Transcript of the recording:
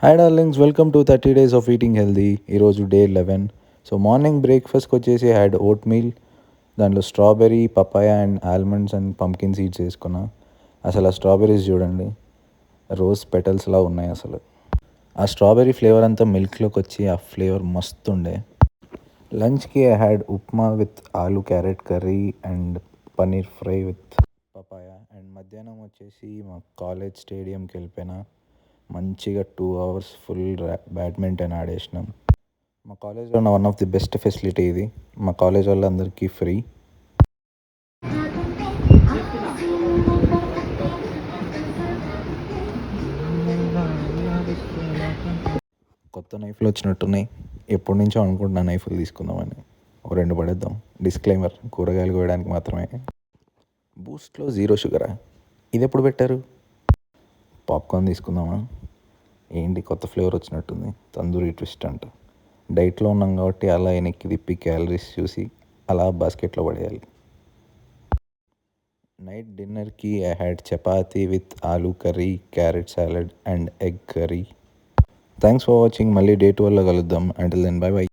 Hi darlings, welcome to 30 days of eating healthy. ఈరోజు day 11. So morning బ్రేక్ఫాస్ట్కి వచ్చేసి had oatmeal. దాంట్లో strawberry, papaya and almonds and pumpkin seeds వేసుకున్నా. అసలు ఆ స్ట్రాబెర్రీస్ చూడండి, రోజ్ పెటల్స్లా ఉన్నాయి అసలు. ఆ స్ట్రాబెర్రీ ఫ్లేవర్ అంతా మిల్క్లోకి వచ్చి ఆ ఫ్లేవర్ మస్తు ఉండే. లంచ్కి I had upma with aloo carrot curry and paneer fry with papaya. And మధ్యాహ్నం వచ్చేసి మా కాలేజ్ స్టేడియంకి వెళ్ళిపోయినా. మంచిగా 2 hours ఫుల్ బ్యాడ్మింటన్ ఆడేసినాం. మా కాలేజ్లో ఉన్న one of the best facility ఇది. మా కాలేజ్ వాళ్ళందరికీ ఫ్రీ. కొత్త నైఫ్లు వచ్చినట్టున్నాయి. ఎప్పటి నుంచో అనుకుంటున్నా నైఫ్లు తీసుకుందామని. ఒక 2 పడేద్దాం. డిస్క్లైమర్, కూరగాయలు కోయడానికి మాత్రమే. బూస్ట్లో 0 షుగరా? ఇది ఎప్పుడు పెట్టారు? పాప్కార్న్ తీసుకుందామా? ఏంటి కొత్త ఫ్లేవర్ వచ్చినట్టుంది, తందూరి ట్విస్ట్ అంట. డైట్లో ఉన్నాం కాబట్టి అలా వెనక్కి తిప్పి క్యాలరీస్ చూసి అలా బాస్కెట్లో పడేయాలి. నైట్ డిన్నర్కి I had chapati with aloo curry, carrot salad and egg curry. Thanks for watching. మళ్ళీ డే 12లో కలుద్దాం. Until then, bye by.